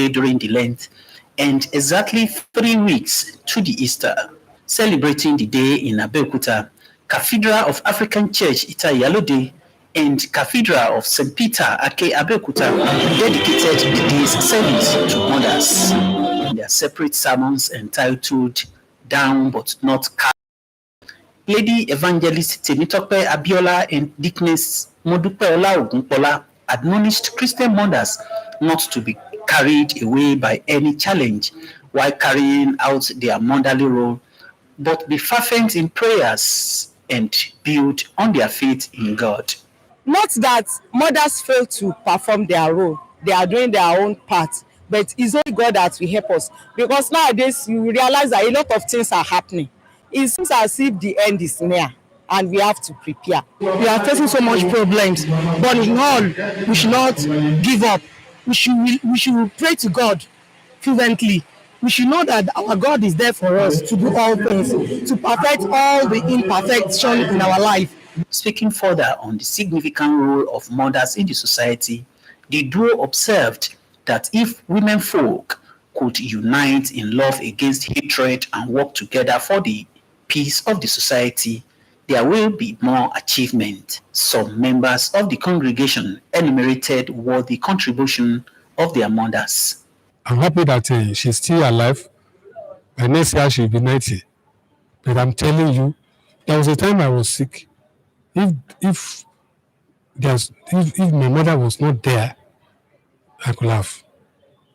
during the Lent, and exactly 3 weeks to the Easter, celebrating the day in Abeokuta, Cathedral of African Church Itayalode and Cathedral of St. Peter Ake Abeokuta dedicated the day's service to mothers in their separate sermons entitled Down But Not Cast. Lady Evangelist Temitope Abiola and Deaconess Modupeola Ogunpola admonished Christian mothers not to be carried away by any challenge while carrying out their motherly role, but be fervent in prayers and build on their faith in God. Not that mothers fail to perform their role, they are doing their own part, but it's only God that will help us, because nowadays you realize that a lot of things are happening. It seems as if the end is near and we have to prepare. We are facing so much problems, but in all, we should not give up. We should pray to God fervently. We should know that our God is there for us to do all things, to perfect all the imperfection in our life. Speaking further on the significant role of mothers in the society, the duo observed that if women folk could unite in love against hatred and work together for the peace of the society, there will be more achievement. Some members of the congregation enumerated worthy contribution of their mothers. I'm happy that she's still alive. By next year she'll be 90. But I'm telling you, there was a time I was sick. If my mother was not there, I could have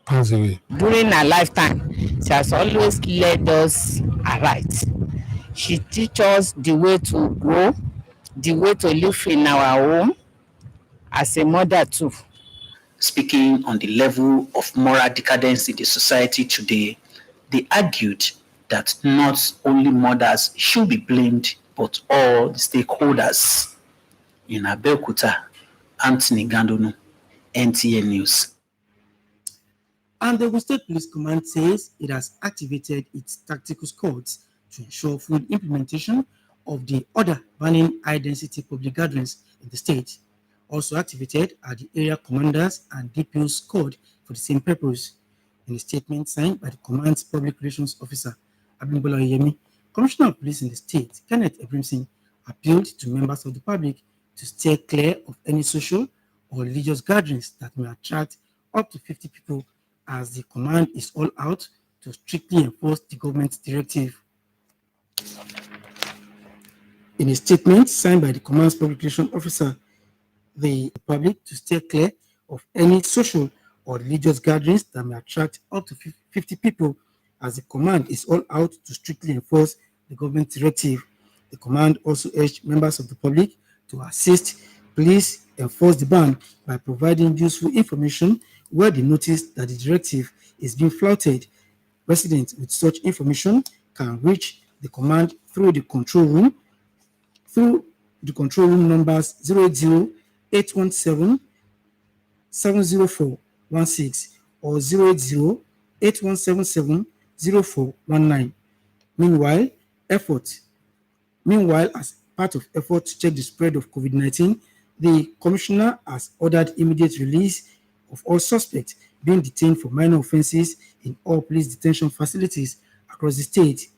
passed away. During her lifetime, she has always led us aright. She teaches us the way to grow, the way to live in our home, as a mother too. Speaking on the level of moral decadence in the society today, they argued that not only mothers should be blamed, but all the stakeholders. In Abeokuta, Anthony Gandonu, NTA News. And the Ogun State Police Command says it has activated its tactical squads to ensure full implementation of the order banning high-density public gatherings in the state. Also activated are the area commanders and DPO squad for the same purpose. In a statement signed by the command's public relations officer, Abimbola Oyemi, Commissioner of Police in the state, Kenneth Ebrimson, appealed to members of the public to stay clear of any social or religious gatherings that may attract up to 50 people, as the command is all out to strictly enforce the government's directive. In a statement signed by the command's public relations officer, the public to stay clear of any social or religious gatherings that may attract up to 50 people, as the command is all out to strictly enforce the government directive. The command also urged members of the public to assist police enforce the ban by providing useful information where they notice that the directive is being flouted. Residents with such information can reach the command through the control room numbers 080-817-70416 or 080-8177-0419. Meanwhile, as part of effort to check the spread of COVID-19, the commissioner has ordered immediate release of all suspects being detained for minor offenses in all police detention facilities across the state.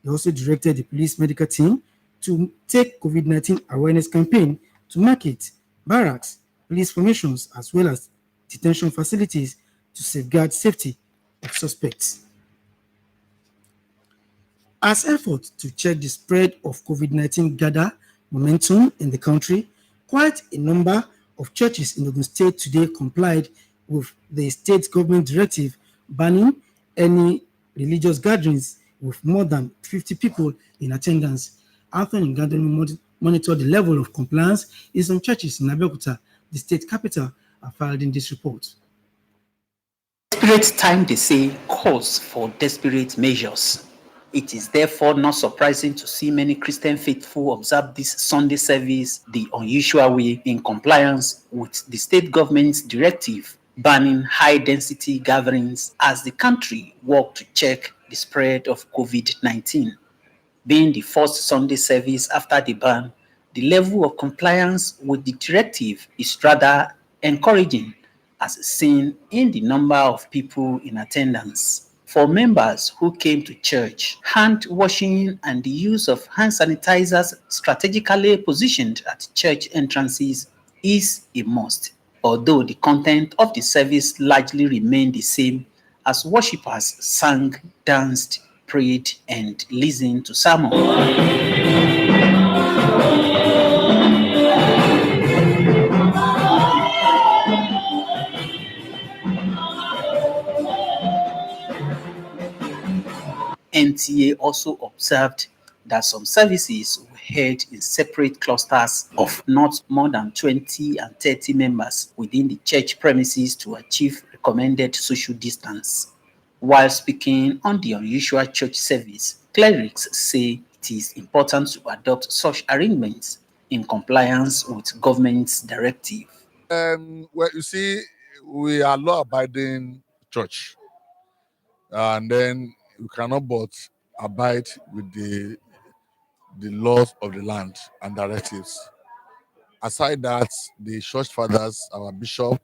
He also directed the police medical team to take COVID-19 awareness campaign to market, barracks, police formations, as well as detention facilities to safeguard safety of suspects. As efforts to check the spread of COVID-19 gather momentum in the country, quite a number of churches in Ogun State today complied with the state government directive banning any religious gatherings with more than 50 people in attendance. Anthony Gandonu monitored the level of compliance in some churches in Abeokuta, the state capital, and filed in this report. Desperate time, they say, calls for desperate measures. It is therefore not surprising to see many Christian faithful observe this Sunday service the unusual way in compliance with the state government's directive banning high-density gatherings as the country worked to check the spread of COVID-19. Being the first Sunday service after the ban, the level of compliance with the directive is rather encouraging, as seen in the number of people in attendance. For members who came to church, hand washing and the use of hand sanitizers strategically positioned at church entrances is a must, although the content of the service largely remained the same as worshippers sang, danced, prayed, and listened to sermons. NTA also observed that some services were held in separate clusters of not more than 20 and 30 members within the church premises to achieve recommended social distance. While speaking on the unusual church service, clerics say it is important to adopt such arrangements in compliance with government's directive. Well, you see, we are law-abiding church, and then we cannot but abide with the laws of the land and directives. Aside that, the church fathers, our bishop,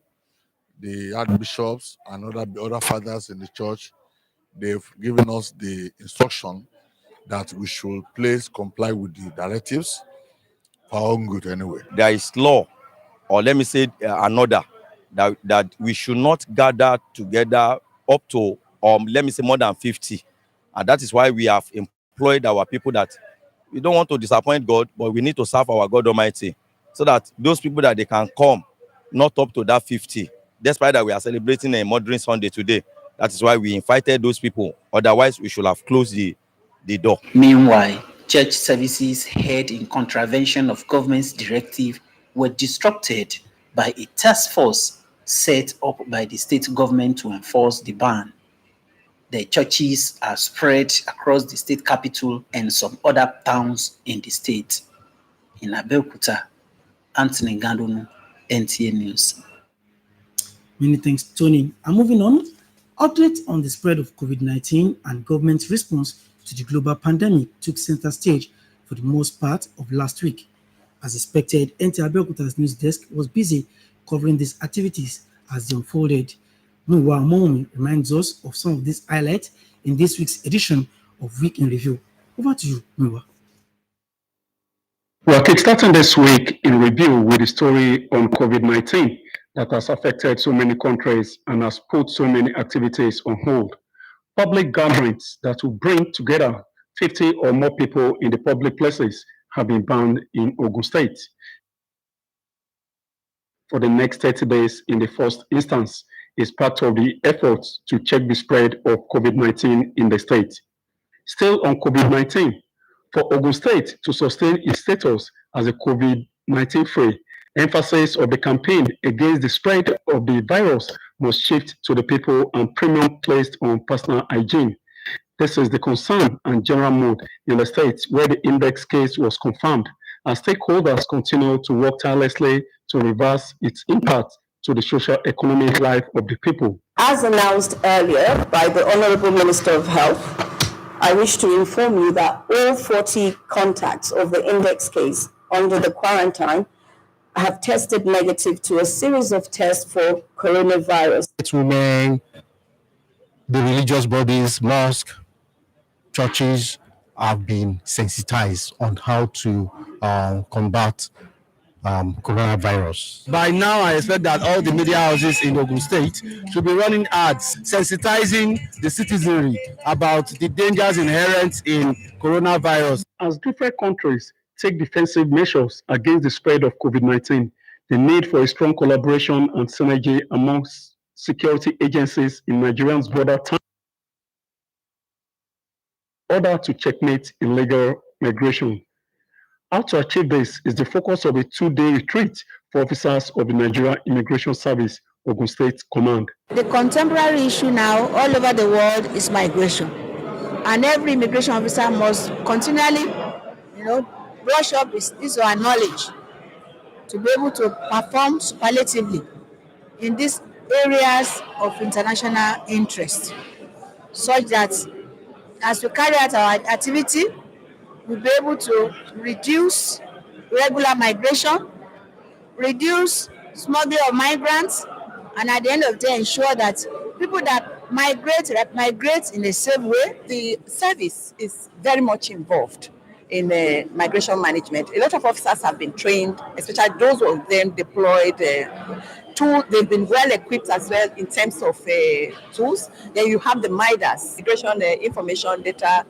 the archbishops, and other fathers in the church, they've given us the instruction that we should please comply with the directives for our own good anyway. There is law, or let me say another, that we should not gather together up to, let me say, more than 50. And that is why we have employed our people that we don't want to disappoint God, but we need to serve our God Almighty, so that those people that they can come, not up to that 50, despite that we are celebrating a Modern Sunday today. That is why we invited those people. Otherwise, we should have closed the door. Meanwhile, church services held in contravention of government's directive were disrupted by a task force set up by the state government to enforce the ban. The churches are spread across the state capital and some other towns in the state. In Abeokuta, Anthony Gandonu, NTA News. Many thanks, Tony. And moving on, updates on the spread of COVID-19 and government's response to the global pandemic took center stage for the most part of last week. As expected, Nta Abeokuta's news desk was busy covering these activities as they unfolded. Meanwhile, Momi reminds us of some of these highlights in this week's edition of Week in Review. Over to you, Meanwhile. We are kickstarting this week in review with the story on COVID-19 that has affected so many countries and has put so many activities on hold. Public gatherings that will bring together 50 or more people in the public places have been banned in Ogun State for the next 30 days in the first instance is part of the efforts to check the spread of COVID-19 in the state. Still on COVID-19, for Ogun State to sustain its status as a COVID-19 free, emphasis of the campaign against the spread of the virus must shift to the people and premium placed on personal hygiene. This is the concern and general mood in the state where the index case was confirmed, as stakeholders continue to work tirelessly to reverse its impact to the social economic life of the people. As announced earlier by the Honorable Minister of Health, I wish to inform you that all 40 contacts of the index case under the quarantine have tested negative to a series of tests for coronavirus. Women, the religious bodies, mosques, churches have been sensitized on how to combat coronavirus. By now, I expect that all the media houses in Ogun State should be running ads sensitizing the citizenry about the dangers inherent in coronavirus. As different countries take defensive measures against the spread of COVID-19, the need for a strong collaboration and synergy amongst security agencies in Nigeria's border town in order to checkmate illegal migration. How to achieve this is the focus of a two-day retreat for officers of the Nigeria Immigration Service, Ogun State Command. The contemporary issue now all over the world is migration. And every immigration officer must continually, brush up his or her knowledge to be able to perform superlatively in these areas of international interest, such that as we carry out our activity, we'll be able to reduce regular migration, reduce smuggling of migrants, and at the end of the day ensure that people that migrate in a safe way. The service is very much involved in migration management. A lot of officers have been trained, especially those of them deployed. They've been well equipped as well in terms of tools. Then you have the MIDAS, Migration Information Data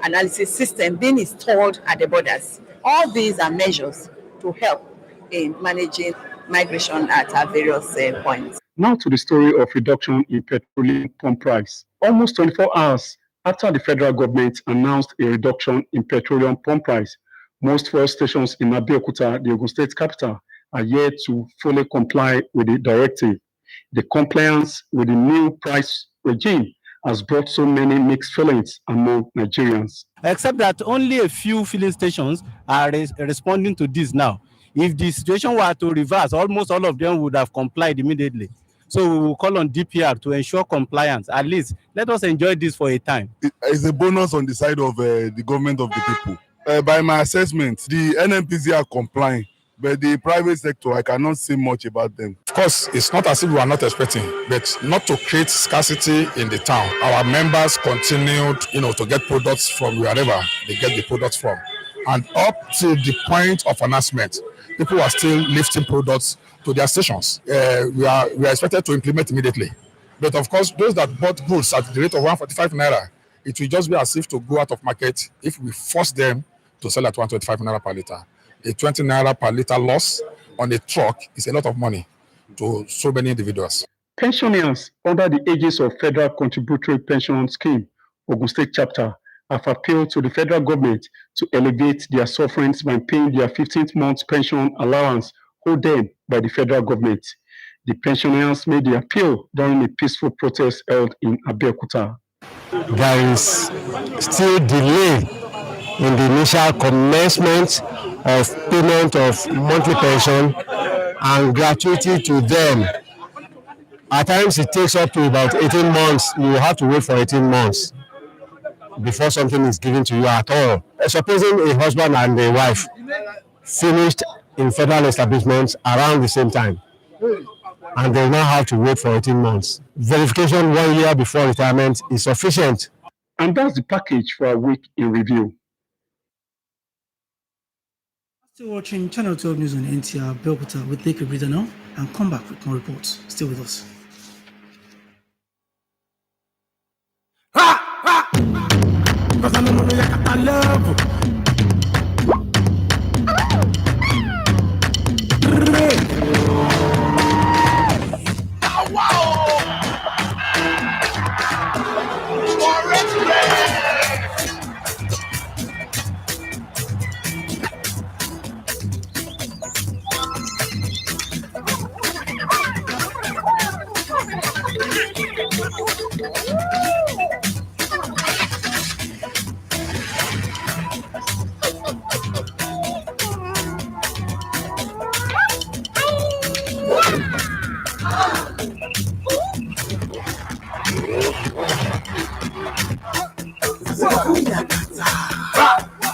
Analysis System, being installed at the borders. All these are measures to help in managing migration at our various points. Now to the story of reduction in petroleum pump price. Almost 24 hours after the federal government announced a reduction in petroleum pump price, most fuel stations in Abeokuta, the Ogun State capital, are yet to fully comply with the directive. The compliance with the new price regime has brought so many mixed feelings among Nigerians. Except that only a few filling stations are responding to this now. If the situation were to reverse, almost all of them would have complied immediately. So we will call on DPR to ensure compliance. At least let us enjoy this for a time. It's a bonus on the side of the government of the people. By my assessment, the NNPC are complying, but the private sector, I cannot say much about them. Of course, it's not as if we are not expecting, but not to create scarcity in the town. Our members continued, to get products from wherever they get the products from. And up to the point of announcement, people are still lifting products to their stations. We are expected to implement immediately. But of course, those that bought goods at the rate of 145 naira, it will just be as if to go out of market if we force them to sell at 125 naira per liter. A 20 naira per liter loss on a truck is a lot of money to so many individuals. Pensioners under the aegis of Federal Contributory Pension Scheme, Ogun State Chapter, have appealed to the federal government to elevate their sufferings by paying their 15th month pension allowance owed them by the federal government. The pensioners made the appeal during a peaceful protest held in Abeokuta. There is still delay in the initial commencement of payment of monthly pension and gratuity to them. At times it takes up to about 18 months. You will have to wait for 18 months before something is given to you at all. Supposing a husband and a wife finished in federal establishments around the same time, and they now have to wait for 18 months. Verification 1 year before retirement is sufficient. And that's the package for a week in review. Still watching Channel 12 News on Nta Abeokuta. We'll take a breather now and come back with more reports. Stay with us.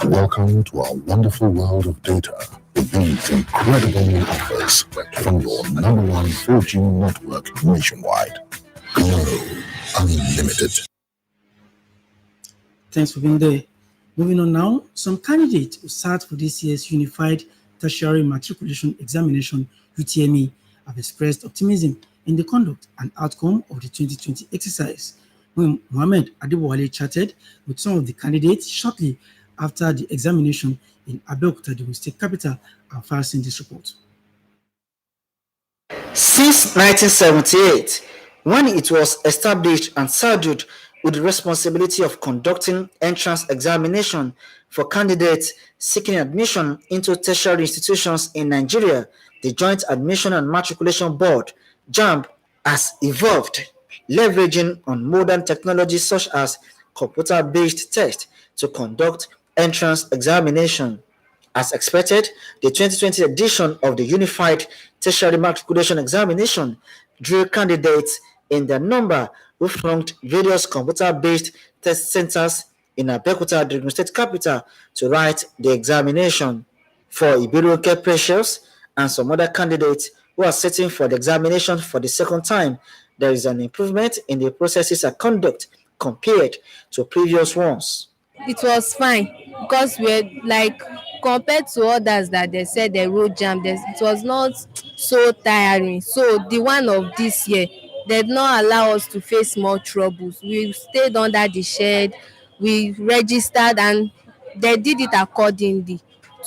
Welcome to our wonderful world of data with these incredible offers from your #1 4G network nationwide. Glow Unlimited. Thanks for being there. Moving on now, some candidates who sat for this year's Unified Tertiary Matriculation Examination (UTME) have expressed optimism in the conduct and outcome of the 2020 exercise. When Mohammed Adewale chatted with some of the candidates shortly after the examination in Abeokuta, the state capital, and first in this report. Since 1978, when it was established and saddled with the responsibility of conducting entrance examination for candidates seeking admission into tertiary institutions in Nigeria, the Joint Admission and Matriculation Board, JAMB, has evolved, leveraging on modern technologies such as computer-based tests to conduct entrance examination. As expected, the 2020 edition of the Unified Tertiary Matriculation Examination drew candidates in their number who flunked various computer-based test centers in Abeokuta, the Ogun State capital, to write the examination. For Ibiruke Precious and some other candidates who are sitting for the examination for the second time, there is an improvement in the processes and conduct compared to previous ones. It was fine because we're like compared to others that they said the road jam, it was not so tiring. So the one of this year, they did not allow us to face more troubles. We stayed under the shed, we registered, and they did it accordingly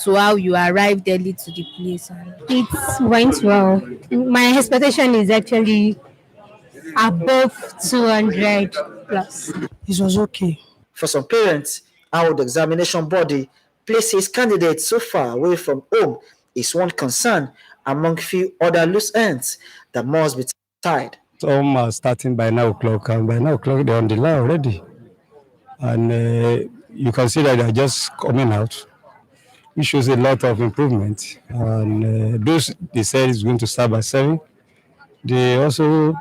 to how you arrived early to the place. It went well. My expectation is actually above 200 plus. It was okay. For some parents, how the examination body places candidates so far away from home is one concern among few other loose ends that must be tied. Some are starting by 9 o'clock, and by 9 o'clock they're on the line already. And you can see that they're just coming out. It shows a lot of improvement. And those they said is going to start by 7. The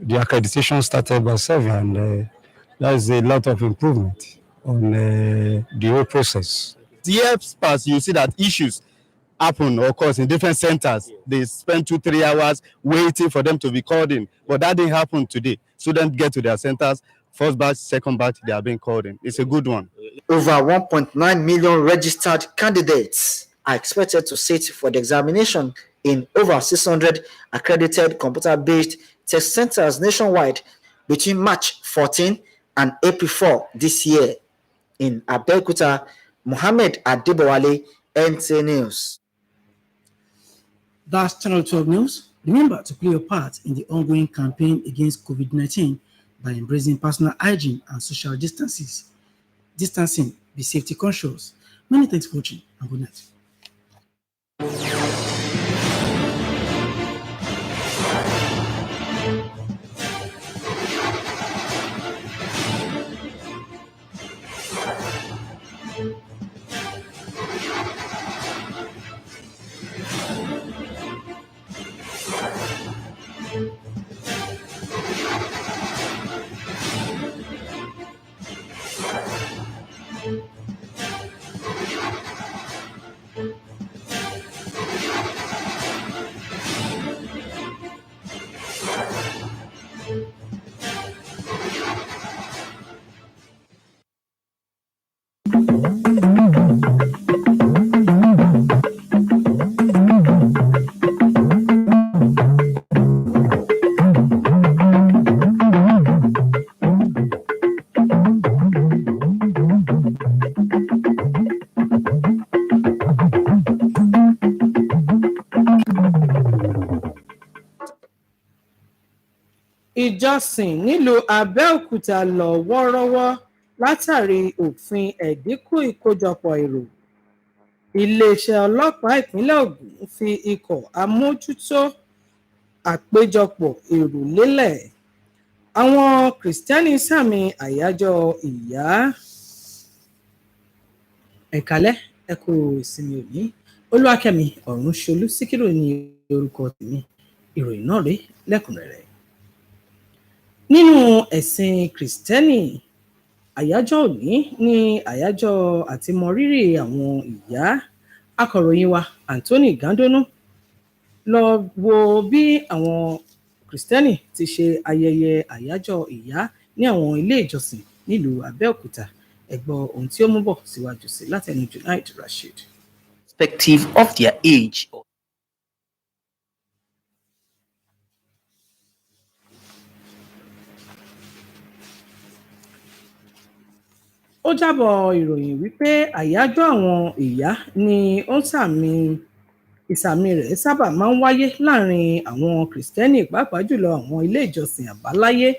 accreditation started by 7, and that's a lot of improvement on the whole process. The years pass, you see that issues happen, of course, in different centers. They spend 2-3 hours waiting for them to be called in, but that didn't happen today. Students get to their centers, first batch, second batch, they are being called in. It's a good one. Over 1.9 million registered candidates are expected to sit for the examination in over 600 accredited computer-based test centers nationwide between March 14 and April 4 this year. In Abeokuta, Mohammed Adebowale, Nta News. That's Channel 12 News. Remember to play your part in the ongoing campaign against COVID-19 by embracing personal hygiene and social distancing. Be safety conscious. Many thanks for watching and good night. Ìjọsìn nílùú Abẹ́òkúta lọ wọ́ọ́rọ́wọ́ látàrí òfin ẹ̀dínkù ìkójọpọ̀ èrò. Iléeṣẹ́ ọlọ́pàá ìpínlẹ̀ Ògùn fi ikọ̀ amójútó àpéjọpọ̀ èrò lélẹ̀. Àwọn Kìrìsìtẹ́nì sàmì àyájọ́ ìyá. Ẹ káalẹ́, ẹ kú ìsinmi òní. Olúwakẹ́mi Ọ̀rúnṣolú Síkírù ní orúkọ tèmi. Ìròyìn náà rèé lẹ́kùnrẹ́rẹ́. Nínú ẹ̀sìn Kìrìsìtẹ́nì, àyájọ́ òní ní àyájọ́ àtìmọrírì àwọn ìyá. Akọ̀ròyìn wa Anthony Gandonu lọ wo bí àwọn Kìrìsìtẹ́nì ti ṣe ayẹyẹ àyájọ́ ìyá ní àwọn ilé ìjọsìn nílùú Abẹ́òkúta. Ẹ gbọ́ ohun tí ó mú bọ̀ síwájú sí látẹnu Junaid Rasheed. Perspective of their age. Ó jábọ̀ ìròyìn wípé àyájọ́ àwọn ìyá ni ìsàmì rẹ̀ sábà máa ń wáyé láàrin àwọn Kìrìsìtẹ́nì, pàápàá jùlọ àwọn ilé ìjọsìn àbáláyé,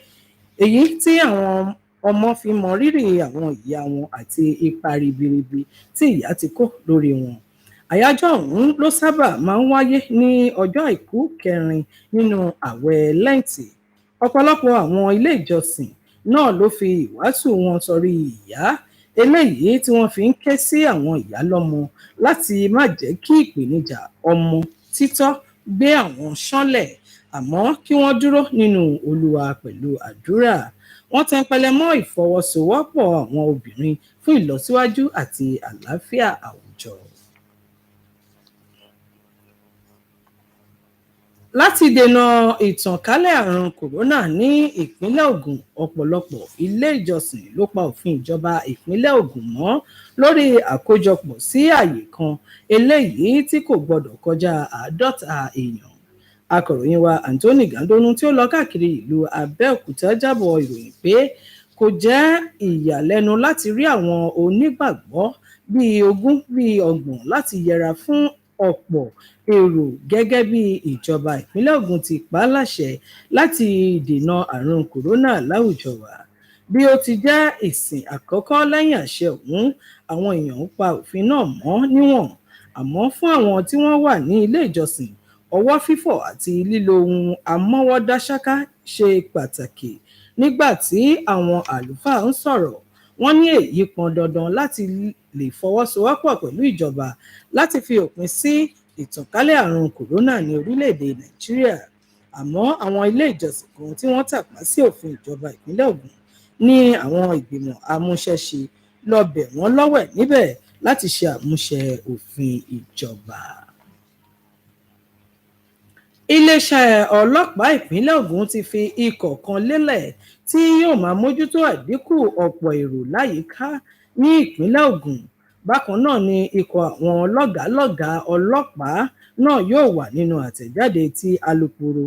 èyí tí àwọn ọmọ fi mọ rírì àwọn ìyá wọn àti ipa ribiribi tí ìyá ti kó lórí wọn. Àyájọ́ ọ̀hún ló sábà máa ń wáyé ní ọjọ́ àìkú kẹrin nínú ààwẹ̀ Lẹ́ǹtì. Ọ̀pọ̀lọpọ̀ àwọn ilé ìjọsìn náà ló fi ìwàásù wọn sọrí ìyá, eléyìí tí wọ́n fi ń ké sí àwọn ìyá lọ́mọ láti má jẹ́ kí ìpèníjà ọmọ títọ́ gbé àwọn ṣánlẹ̀, àmọ́ kí wọ́n dúró nínú Olúwa pẹ̀lú àdúrà. Wọ́n tẹnpẹlẹ mọ́ ìfọwọ́sowọ́pọ̀ àwọn obìnrin fún ìlọsíwájú àti àlàáfíà àwùjọ. Láti dènà ìtànkálẹ̀ àrùn kòrónà ní ìpínlẹ̀ Ògùn, ọ̀pọ̀lọpọ̀ ilé ìjọsìn ló pa òfin ìjọba ìpínlẹ̀ Ògùn mọ́ lórí àkójọpọ̀ sí àyè kan eléyìí tí kò gbọdọ̀ kọjá 50 èèyàn. Akọ̀ròyìn wa Anthony Gandonu tí ó lọ káàkiri ìlú Abẹ́òkúta jábọ̀ ìròyìn pé kò jẹ́ ìyàlẹ́nu láti rí àwọn onígbàgbọ́ bíi 20 láti yẹra fún ọ̀pọ̀ èrò gẹ́gẹ́ bí ìjọba ìpínlẹ̀ Ògùn ti pa á láṣẹ láti dènà àrùn kòrónà láwùjọ wa. Bí ó ti jẹ́ ìsìn àkọ́kọ́ lẹ́yìn àṣẹ ọ̀hún, àwọn èèyàn ń pa òfin náà mọ́ níwọ̀n. Àmọ́ fún àwọn tí wọ́n wà ní ilé ìjọsìn, ọwọ́ fífọ̀ àti lílo ohun amọ́wọ́dáṣáká ṣe pàtàkì. Nígbà tí àwọn àlùfáà ń sọ̀rọ̀, wọ́n ní èyí pọn dandan láti lè fọwọ́sowọ́pọ̀ pẹ̀lú ìjọba láti fi òpin sí ìtànkálẹ̀ àrùn kòrónà ní orílẹ̀-èdè Nàìjíríà. Àmọ́ àwọn ilé ìjọsìn kan tí wọ́n tàpá sí òfin ìjọba ìpínlẹ̀ Ògùn ní àwọn ìgbìmọ̀ amúṣẹ́ṣe lọ bẹ̀ wọ́n lọ́wẹ̀ níbẹ̀ láti ṣe àmúṣẹ òfin ìjọba. Iléeṣẹ́ ọlọ́pàá ìpínlẹ̀ Ògùn ti fi ikọ̀ kan lélẹ̀ tí yóò máa mójútó àdínkù ọ̀pọ̀ èrò láyìíká ní ìpínlẹ̀ Ògùn. Bákan náà ni ikọ̀ àwọn lọ́gàálọ́gàá ọlọ́pàá náà yóò wà nínú àtẹ̀jáde tí alukoro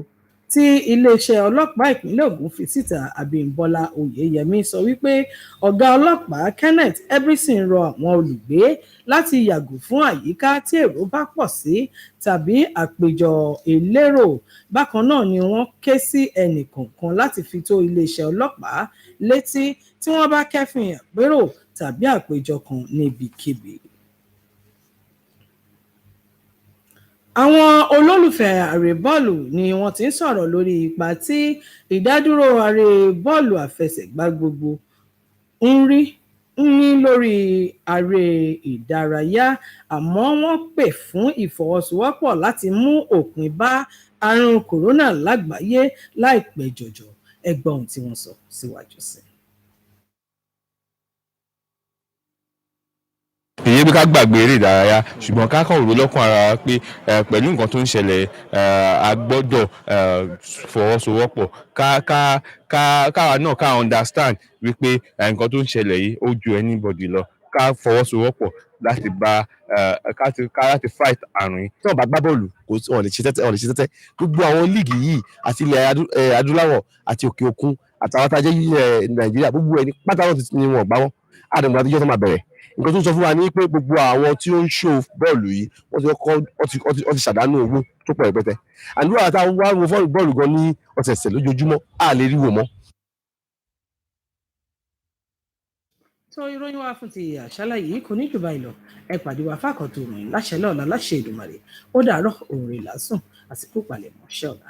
tí iléeṣẹ́ ọlọ́pàá ìpínlẹ̀ Ògùn fi síta, Abímbọ́lá Oyèyẹmí sọ wípé ọ̀gá ọlọ́pàá Kenneth Ebrison rọ àwọn olùgbé láti yàgò fún àyíká tí èrò bá pọ̀ sí tàbí àpéjọ elérò. Bákan náà ni wọ́n ké sí ẹnìkọ̀ọ̀kan láti fi tó iléeṣẹ́ ọlọ́pàá létí tí wọ́n bá kẹ́fìn àpérò tàbí àpéjọ kan níbikíbi. Àwọn olólùfẹ́ àrè bọ́ọ̀lù ni wọ́n ti ń sọ̀rọ̀ lórí ipa tí ìdádúró àrè bọ́ọ̀lù àfẹsẹ̀gbá gbogbo ń ní lórí àrè ìdárayá, àmọ́ wọ́n pè fún ìfọwọ́sowọ́pọ̀ láti mú òpin bá àrùn kòrónà lágbàáyé láìpẹ́ jọjọ. Ẹ gbọ́ ohun tí wọ́n sọ síwájú sí i. èyí bí ká gbàgbé eré ìdárayá ṣùgbọ́n ká kàn rò lọ́kàn ara wa pé pẹ̀lú nǹkan tó ń ṣẹlẹ̀ a gbọ́dọ̀ fọwọ́sowọ́pọ̀ káwa náà ká understand wípé nǹkan tó ń ṣẹlẹ̀ yìí ó ju anybody lọ, ká fọwọ́sowọ́pọ̀ láti bá láti fight àrùn yìí. Tí wọ́n bá gbá bọ́ọ̀lù kò sí wọ́n lè ṣe tẹ́tẹ́ gbogbo àwọn líìgì yìí àti ilẹ̀ adúláwọ̀ àti òkè òkun àtàwọn tá a jẹ́ Nàìjíríà gbogbo ẹni pátá wọn ni wọn gbá wọn àdàmú àtijọ́ tó máa bẹ̀rẹ̀. Nǹkan tó sọ fún wa ní pé gbogbo àwọn tí ó ń ṣó bọ́ọ̀lù yìí wọ́n ti ṣàdánù owó tó pọ̀ rẹpẹtẹ. Àdúrà táwọn wá wo bọ́ọ̀lù gan ní ọ̀sẹ̀ẹ̀sẹ̀ lójoojúmọ́ a lè rí wò mọ́. tó ìròyìn wa fún ti àṣálẹ́ yìí kò ní jù báyìí lọ. Ẹ pàdé wa fákọ̀tún ìròyìn láṣẹ lọ́la láṣẹ Èdùmàrè. Ó dàárọ̀, òun rè lásùn, àsìkò palẹ̀mọ́ ṣẹ́ ọ̀la.